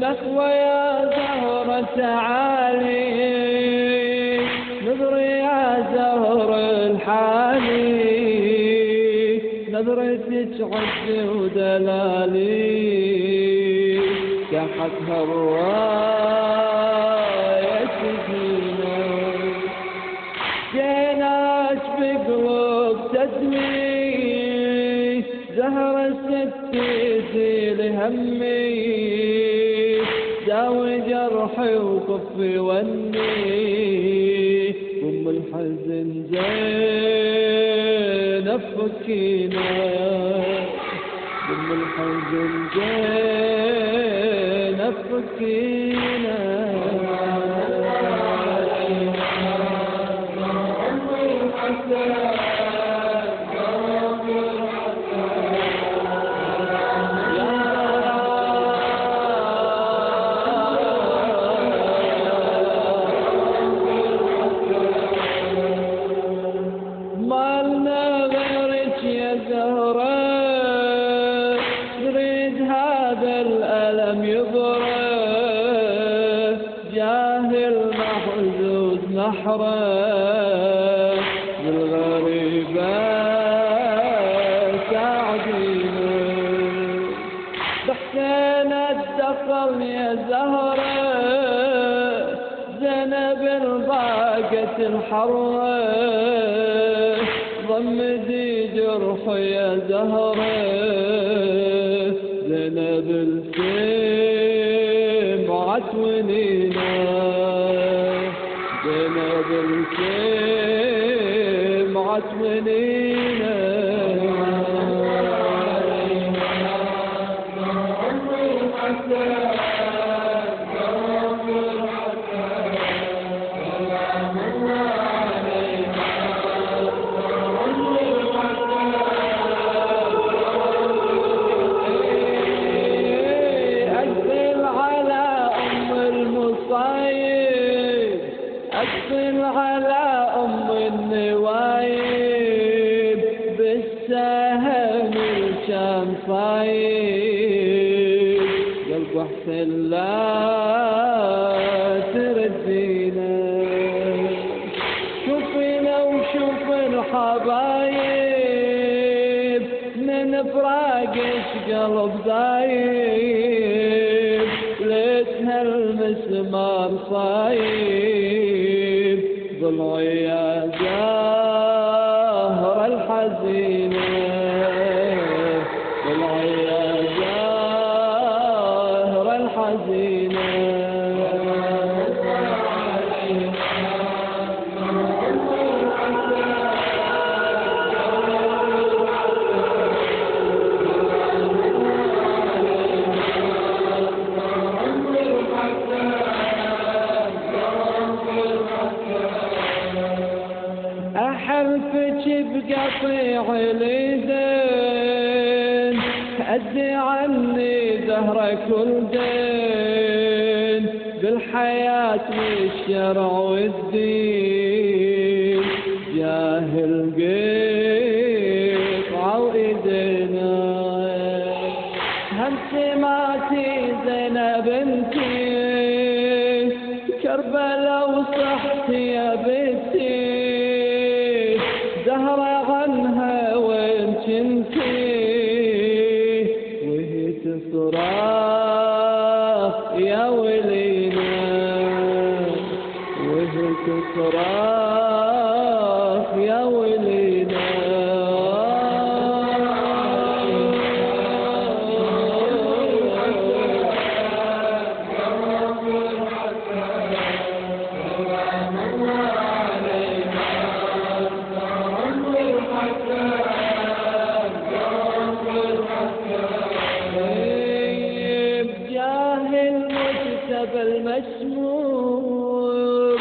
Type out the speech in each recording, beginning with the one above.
نخوة يا زهرة تعالي نظري يا زهر الحالي نظرتك عز ودلالي كحتها الراية سكينة جيناك بقلوب تدمي زهرة ستيتي لهمي داوي جرحي وكفي وني ام الحزن زينب فكينا ام الحزن زينب فكينا نحره بالغريبة ساعدينا بحسين الدخل يا زهرة زينب الباقة الحرة ضمدي جرحي يا زهرة زينب السيم عتونينا زينب الكيم عتمنينا أقبل على أم المصايب أقبل على أم النوايب بالسهم الشام صايب قلب حسين لا تردينا شوفينا وشوف الحبايب من فراقش قلب زايب ليتها المسمار صايب ضلعي يا زهر الحزينة ضلعي يا زهر الحزينة أحلفك بقطيع اليدين أدي عني زهرة كل دين بالحياة والشرع والدين جاهل قطعة وإيدينا همسي ماتي زينب انتي كربلاء وصحتي يا بنتي زهرة عنها وين كنتي وهي تصرخ يا ولينا وهي تصرخ يا ولينا المسموم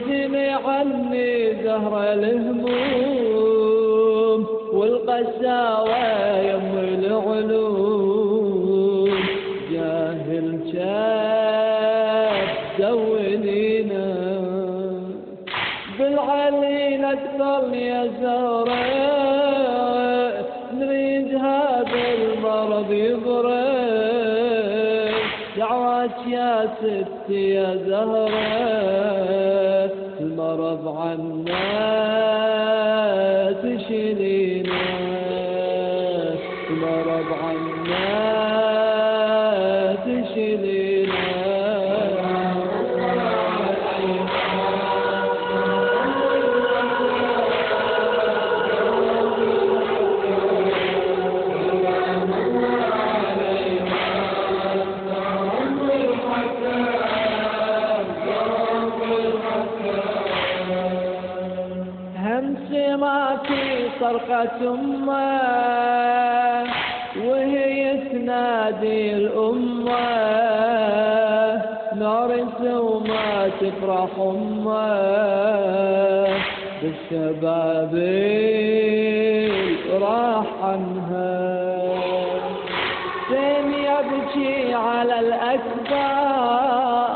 زني عني زهر الهموم والقساوة يم العلوم جاهل شاب زولينا بالعليل اكثر يا زهرة نريد هذا المرض يضرب دعوات يا ستي يا زهرة المرض عنا تشيلينا المرض عنا تشيلينا سمعتي صرخة أمه وهي تنادي الأمة نارس وما تفرح أمه بالشباب راح عنها سين يبكي على الأكبر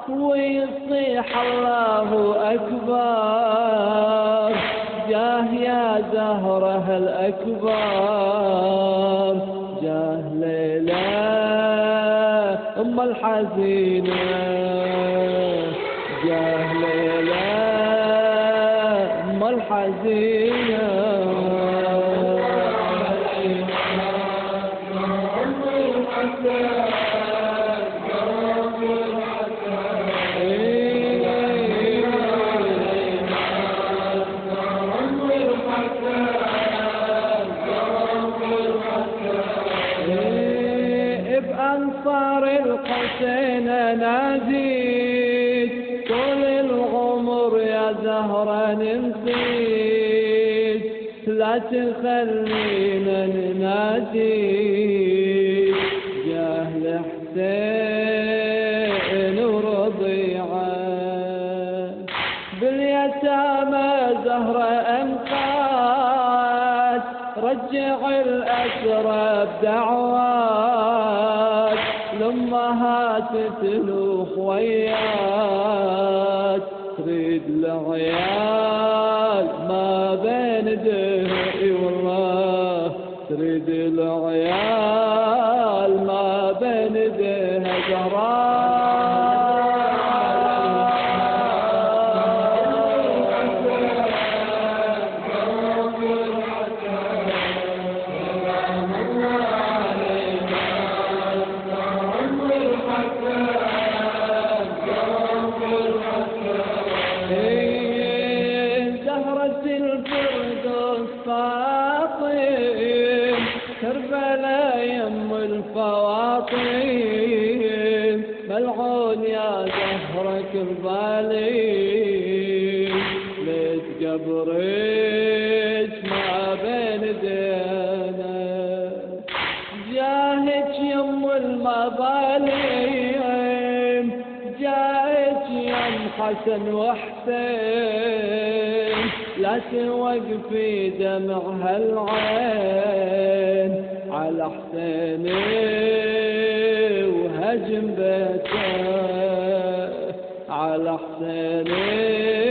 ويصيح الله أكبر جاه يا زهرة الأكبر جاه ليلى أم الحزينة جاه ليلى أم الحزينة بأنصار الحسين ناديت طول العمر يا زهرة ننسيت لا تخلينا نناديك جاه الحسين ورضيعه باليتامى زهرة أنقات رجع الأسرى بدعوات الأمهات تلوخ وياك تريد العيال ما بين دهر والله تريد العيال ما بين دهر زهراء كربلاء يم الفواطم ملعون يا زهرة كربالي ليت قبرك ما بين دينا جاهك يم المظالم جاهك يم حسن وحسين لا توقفي دمع هالعين على حسيني وهجم بيته على حسيني